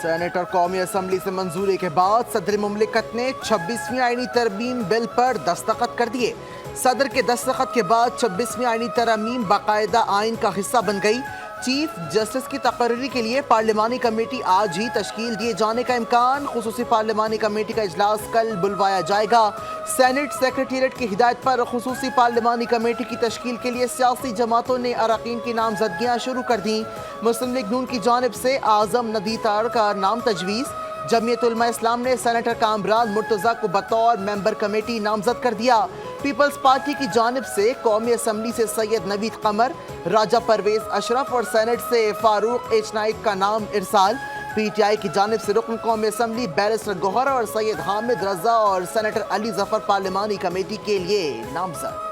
Senator قومی assembly سے منظوری کے بعد صدر مملکت نے 26ویں آئینی ترمیم بل پر دستخط کر دیے۔ صدر کے دستخط کے بعد 26ویں آئینی ترمیم باقاعدہ آئین کا حصہ بن گئی۔ چیف جسٹس کی تقرری کے لیے پارلیمانی کمیٹی آج ہی تشکیل دیے جانے کا امکان۔ خصوصی پارلیمانی کمیٹی کا اجلاس کل بلوایا جائے گا۔ سینٹ سیکریٹریٹ کی ہدایت پر خصوصی پارلیمانی کمیٹی کی تشکیل کے لیے سیاسی جماعتوں نے اراکین کی نامزدگیاں شروع کر دیں۔ مسلم لیگ نون کی جانب سے اعظم ندیتار کا نام تجویز۔ جمعیت علماء اسلام نے سینیٹر کامران مرتضیٰ کو بطور ممبر کمیٹی نامزد کر دیا۔ پیپلز پارٹی کی جانب سے قومی اسمبلی سے سید نوید قمر، راجہ پرویز اشرف اور سینٹ سے فاروق ایچ نائک کا نام ارسال۔ پی ٹی آئی کی جانب سے رکن قومی اسمبلی بیرسٹر گوہر اور سید حامد رضا اور سینیٹر علی ظفر پارلیمانی کمیٹی کے لیے نامزد۔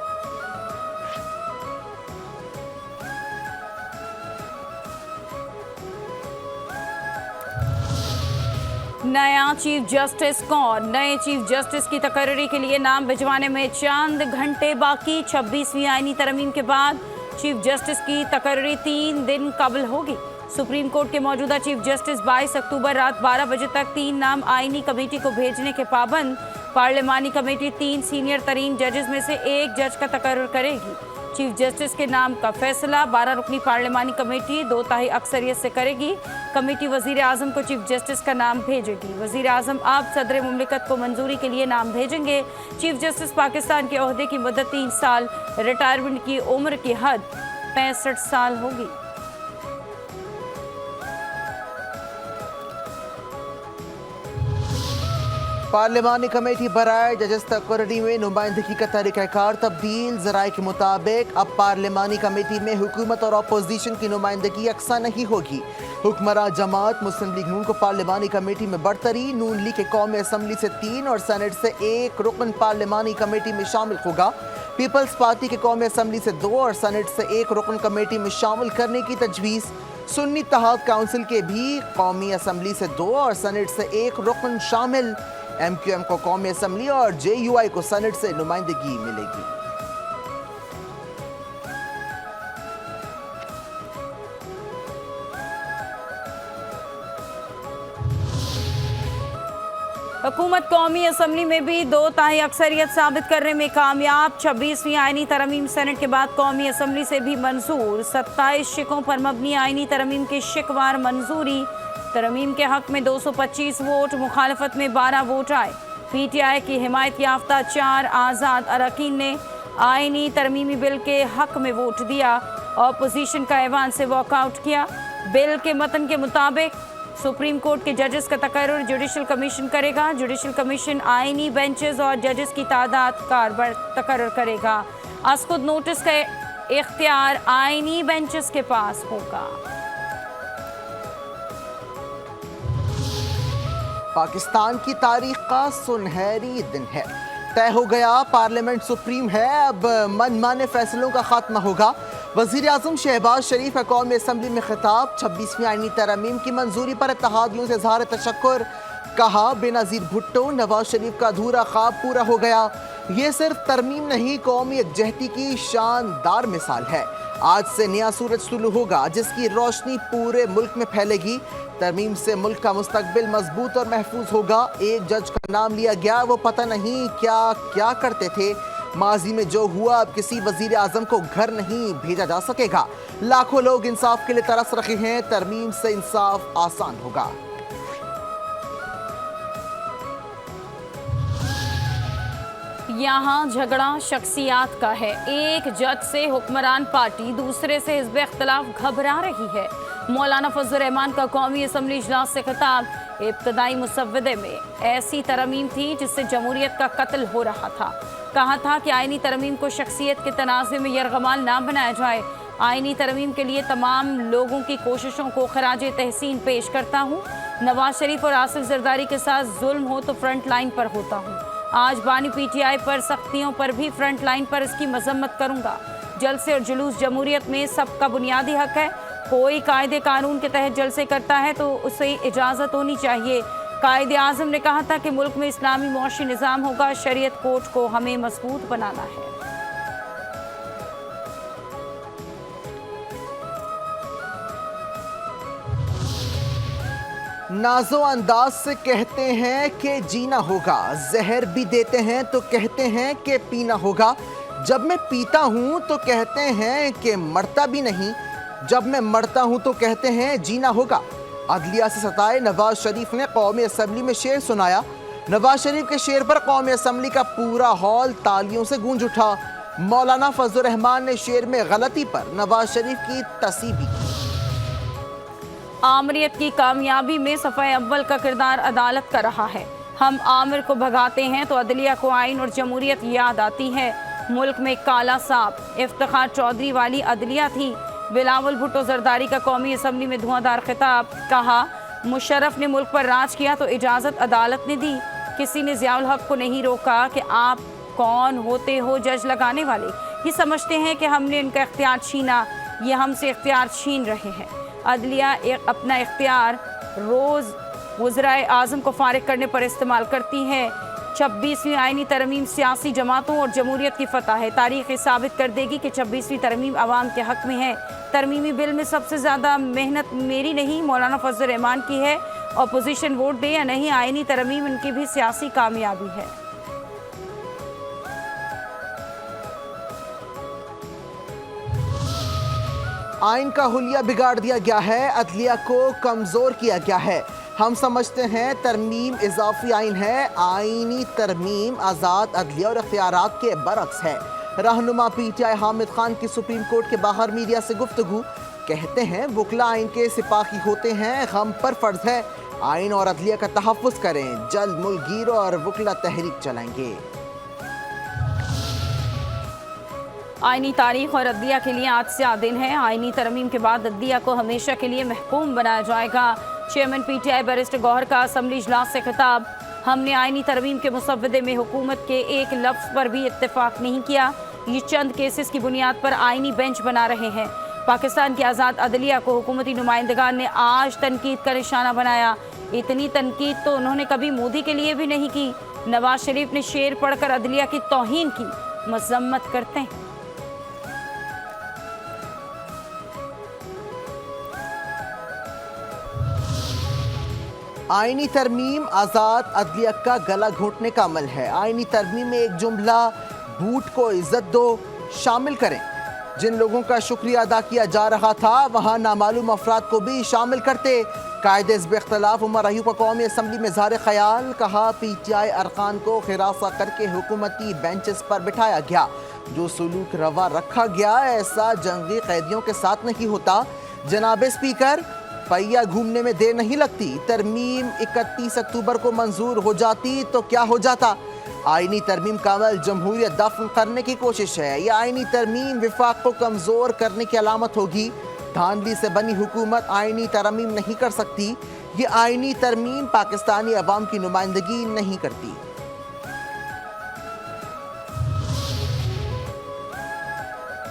نیا چیف جسٹس کون؟ نئے چیف جسٹس کی تقرری کے لیے نام بھجوانے میں چند گھنٹے باقی۔ 26ویں آئینی ترمیم کے بعد چیف جسٹس کی تقرری 3 دن قبل ہوگی۔ سپریم کورٹ کے موجودہ چیف جسٹس 22 اکتوبر رات 12 بجے تک 3 نام آئینی کمیٹی کو بھیجنے کے پابند۔ پارلیمانی کمیٹی 3 سینئر ترین ججز میں سے 1 جج کا تقرر کرے گی۔ چیف جسٹس کے نام کا فیصلہ 12 رکنی پارلیمانی کمیٹی 2/3 اکثریت سے کرے گی۔ کمیٹی وزیر اعظم کو چیف جسٹس کا نام بھیجے گی۔ وزیر اعظم اب صدر مملکت کو منظوری کے لیے نام بھیجیں گے۔ چیف جسٹس پاکستان کے عہدے کی مدت 3 سال، ریٹائرمنٹ کی عمر کی حد 65 سال ہوگی۔ پارلیمانی کمیٹی برائے ججز تقرری میں نمائندگی کا طریقہ کار تبدیل۔ ذرائع کے مطابق اب پارلیمانی کمیٹی میں حکومت اور اپوزیشن کی نمائندگی یکساں نہیں ہوگی۔ حکمراں جماعت مسلم لیگ نون کو پارلیمانی کمیٹی میں برتری۔ نون لیگ کے قومی اسمبلی سے 3 اور سینٹ سے 1 رکن پارلیمانی کمیٹی میں شامل ہوگا۔ پیپلز پارٹی کے قومی اسمبلی سے 2 اور سینٹ سے 1 رکن کمیٹی میں شامل کرنے کی تجویز۔ سنی اتحاد کونسل کے بھی قومی اسمبلی سے 2 اور سینٹ سے 1 رکن شامل۔ ایم کیو ایم کو قومی اسمبلی اور جے یو آئی کو سینٹ سے نمائندگی ملے گی۔ حکومت قومی اسمبلی میں بھی 2/3 اکثریت ثابت کرنے میں کامیاب۔ 26ویں آئینی ترمیم سینٹ کے بعد قومی اسمبلی سے بھی منظور۔ 27 شقوں پر مبنی آئینی ترمیم کی شقوار منظوری۔ ترمیم کے حق میں 225 ووٹ، مخالفت میں 12 ووٹ آئے۔ پی ٹی آئی کی حمایت یافتہ 4 آزاد اراکین نے آئینی ترمیمی بل کے حق میں ووٹ دیا۔ اپوزیشن کا ایوان سے واک آؤٹ کیا۔ بل کے متن کے مطابق سپریم کورٹ کے ججز کا تقرر جوڈیشل کمیشن کرے گا۔ جوڈیشل کمیشن آئینی بینچز اور ججز کی تعداد کار تقرر کرے گا۔ از خود نوٹس کا اختیار آئینی بینچز کے پاس ہوگا۔ پاکستان کی تاریخ کا سنہری دن ہے۔ طے ہو گیا، پارلیمنٹ سپریم ہے، اب من مانے فیصلوں کا خاتمہ ہوگا۔ وزیر اعظم شہباز شریف کا قومی اسمبلی میں خطاب۔ 26ویں آئینی ترمیم کی منظوری پر اتحادیوں سے اظہار تشکر۔ کہا بینظیر بھٹو، نواز شریف کا ادھورا خواب پورا ہو گیا۔ یہ صرف ترمیم نہیں، قومی یکجہتی کی شاندار مثال ہے۔ آج سے نیا سورج طلوع ہوگا جس کی روشنی پورے ملک میں پھیلے گی۔ ترمیم سے ملک کا مستقبل مضبوط اور محفوظ ہوگا۔ ایک جج کا نام لیا گیا، وہ پتہ نہیں کیا کرتے تھے۔ ماضی میں جو ہوا اب کسی وزیر اعظم کو گھر نہیں بھیجا جا سکے گا۔ لاکھوں لوگ انصاف کے لیے ترس رہے ہیں، ترمیم سے انصاف آسان ہوگا۔ یہاں جھگڑا شخصیات کا ہے۔ ایک جج سے حکمران پارٹی، دوسرے سے حزب اختلاف گھبرا رہی ہے۔ مولانا فضل الرحمان کا قومی اسمبلی اجلاس سے خطاب۔ ابتدائی مسودے میں ایسی ترمیم تھی جس سے جمہوریت کا قتل ہو رہا تھا۔ کہا تھا کہ آئینی ترمیم کو شخصیت کے تنازع میں یرغمال نہ بنایا جائے۔ آئینی ترمیم کے لیے تمام لوگوں کی کوششوں کو خراج تحسین پیش کرتا ہوں۔ نواز شریف اور آصف زرداری کے ساتھ ظلم ہو تو فرنٹ لائن پر ہوتا ہوں۔ آج بانی پی ٹی آئی پر سختیوں پر بھی فرنٹ لائن پر اس کی مذمت کروں گا۔ جلسے اور جلوس جمہوریت میں سب کا بنیادی حق ہے۔ کوئی قاعدے قانون کے تحت جلسے کرتا ہے تو اسے اجازت ہونی چاہیے۔ قائد اعظم نے کہا تھا کہ ملک میں اسلامی معاشی نظام ہوگا، شریعت کوڈ کو ہمیں مضبوط بنانا ہے۔ नाजो अंदाज से कहते हैं कि जीना होगा, जहर भी देते हैं तो कहते हैं कि पीना होगा। जब मैं पीता हूँ तो कहते हैं कि मरता भी नहीं, जब मैं मरता हूँ तो कहते हैं जीना होगा। अदलिया से सताए नवाज शरीफ ने कौमी असम्बली में शेर सुनाया। नवाज शरीफ के शेर पर कौमी असम्बली का पूरा हॉल तालियों से गूंज उठा। मौलाना फजल रहमान ने शेर में गलती पर नवाज शरीफ की तसीबी की। आमरीत की कामयाबी में सफ़े अव्वल का किरदार अदालत का रहा है। हम आमिर को भगाते हैं तो अदलिया को आइन और जमहूरियत याद आती है। मुल्क में काला सांप इफ्तिखार चौधरी वाली अदलिया थी। बिलावल भुट्टो जरदारी का कौमी असम्बली में धुआंधार खिताब। कहा, मुशर्रफ ने मुल्क पर राज किया तो इजाज़त अदालत ने दी। किसी ने ज़ियाउल हक को नहीं रोका कि आप कौन होते हो जज लगाने वाले। ये समझते हैं कि हमने इनका इख्तियार छीना, ये हमसे इख्तियार छीन रहे हैं। अदलिया अपना इख्तियार रोज़ वज़राए आज़म को फारिग करने पर इस्तेमाल करती है। 26वीं आइनी तरमीम सियासी जमातों और जमहूरियत की फतह है। तारीख़ साबित कर देगी कि 26वीं तरमीम आवाम के हक़ में है। तरमीमी बिल में सबसे ज़्यादा मेहनत मेरी नहीं, मौलाना फजल रहमान की है। अपोजिशन वोट दे या नहीं, आइनी तरमीम इनकी भी सियासी कामयाबी है। आइन का हुलिया बिगाड़ दिया गया है, अदलिया को कमज़ोर किया गया है। हम समझते हैं तरमीम इजाफी आइन है, आइनी तरमीम आज़ाद अदलिया और इख्तियारात के बरक्स है। रहनुमा PTI हामिद खान की सुप्रीम कोर्ट के बाहर मीडिया से गुफ्तगू। कहते हैं वकला आइन के सिपाही होते हैं, हम पर फर्ज है आइन और अदलिया का तहफ़्फ़ुज़ करें। जल्द मुल्क गिरो और वकला तहरीक चलाएंगे। आइनी तारीख और अदलिया के लिए आज से दिन है। आइनी तरमीम के बाद अदलिया को हमेशा के लिए महकूम बनाया जाएगा। चेयरमैन PTI बैरिस्टर गौहर का असम्बली इजलास से खिताब। हमने आइनी तरमीम के मुसव्वदे में हुकूमत के एक लफ्ज़ पर भी इत्तेफाक नहीं किया। ये चंद केसेस की बुनियाद पर आइनी बेंच बना रहे हैं। पाकिस्तान की आज़ाद अदलिया को हुकूमती नुमाइंदगान ने आज तनकीद का निशाना बनाया। इतनी तनकीद तो उन्होंने कभी मोदी के लिए भी नहीं की। नवाज शरीफ ने शेर पढ़कर अदलिया की तौहीन की, मजम्मत करते हैं। आइनी तरमीम आज़ाद अदलिया का गला घोंटने का अमल है। आइनी तरमीम में एक जुमला बूट को इज्जत दो शामिल करें। जिन लोगों का शुक्रिया अदा किया जा रहा था वहाँ नामालूम अफराद को भी शामिल करते। कायदे हिज़्ब इख्तिलाफ उमर अयूब का कौमी असम्बली में ज़ाहिर ख्याल। कहा, PTI अरकान को हिरासा करके हुकूमती बेंचेस पर बिठाया गया। जो सलूक रवा रखा गया ऐसा जंगी कैदियों के साथ नहीं होता। जनाब स्पीकर, पहिया घूमने में देर नहीं लगती। तरमीम 31 अक्टूबर को मंजूर हो जाती तो क्या हो जाता। आइनी तरमीम का अमल जमहूरियत दफन करने की कोशिश है। यह आइनी तरमीम विफाक को कमज़ोर करने की अलामत होगी। धांधली से बनी हुकूमत आइनी तरमीम नहीं कर सकती। ये आइनी तरमीम पाकिस्तानी अवाम की नुमाइंदगी नहीं करती।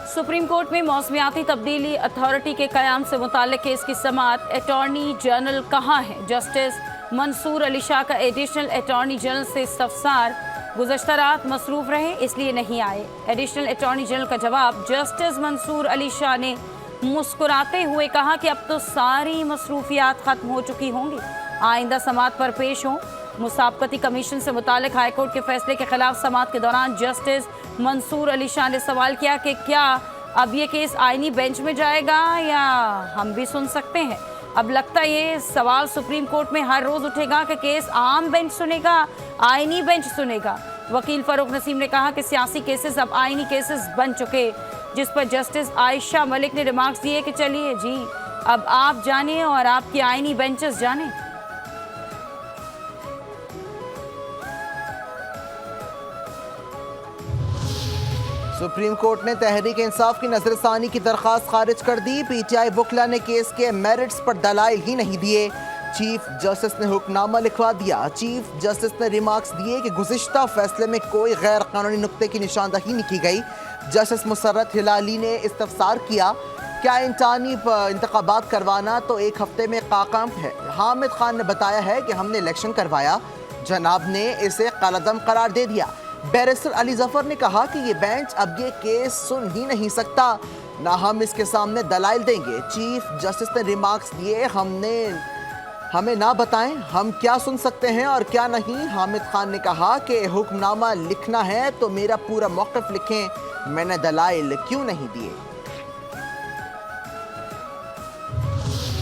सुप्रीम कोर्ट में मौसमियाती तब्दीली अथॉरिटी के क़याम से मुताल्लिक़ केस की समाअत। अटॉर्नी जनरल कहाँ है? जस्टिस मंसूर अली शाह का एडिशनल अटॉर्नी जनरल से इस्तफसार। गुज़श्ता रात मसरूफ़ रहे इसलिए नहीं आए। एडिशनल अटॉर्नी जनरल का जवाब। जस्टिस मंसूर अली शाह ने मुस्कुराते हुए कहा कि अब तो सारी मसरूफियात ख़त्म हो चुकी होंगी, आइंदा समाअत पर पेश हों। मुसाबकती कमीशन से मुताल्लिक़ हाई कोर्ट के फैसले के खिलाफ समाअत के दौरान जस्टिस मंसूर अली शाह ने सवाल किया कि क्या अब ये केस आइनी बेंच में जाएगा या हम भी सुन सकते हैं। अब लगता ये सवाल सुप्रीम कोर्ट में हर रोज़ उठेगा कि केस आम बेंच सुनेगा, आइनी बेंच सुनेगा। वकील फ़ारूक नसीम ने कहा कि सियासी केसेस अब आइनी केसेस बन चुके, जिस पर जस्टिस आयशा मलिक ने रिमार्क्स दिए कि चलिए जी, अब आप जानिए और आपकी आइनी बेंचेस जाने। सुप्रीम कोर्ट ने तहरीक इंसाफ की नजरसानी की दरख्वास्त खारिज कर दी। PTI वकला ने केस के मेरिट्स पर दलाइल ही नहीं दिए। चीफ जस्टिस ने हुक्मनामा लिखवा दिया। चीफ जस्टिस ने रिमार्क्स दिए कि गुज़िश्ता फैसले में कोई गैर कानूनी नुक्ते की निशानदही नहीं की गई। जस्टिस मुसर्रत हिलाली ने इस्तफसार किया, क्या इंसानी इंतखाबात करवाना तो एक हफ्ते में काम है। हामिद खान ने बताया है कि हमने इलेक्शन करवाया, जनाब ने इसे कलअदम करार दे दिया। बैरिस्टर अली जफर ने कहा कि ये बेंच अब ये केस सुन ही नहीं सकता, ना हम इसके सामने दलाइल देंगे। चीफ जस्टिस ने रिमार्क्स दिए, हमने हमें ना बताएं हम क्या सुन सकते हैं और क्या नहीं। हामिद खान ने कहा कि हुक्मनामा लिखना है तो मेरा पूरा मौक़िफ़ लिखें, मैंने दलाइल क्यों नहीं दिए।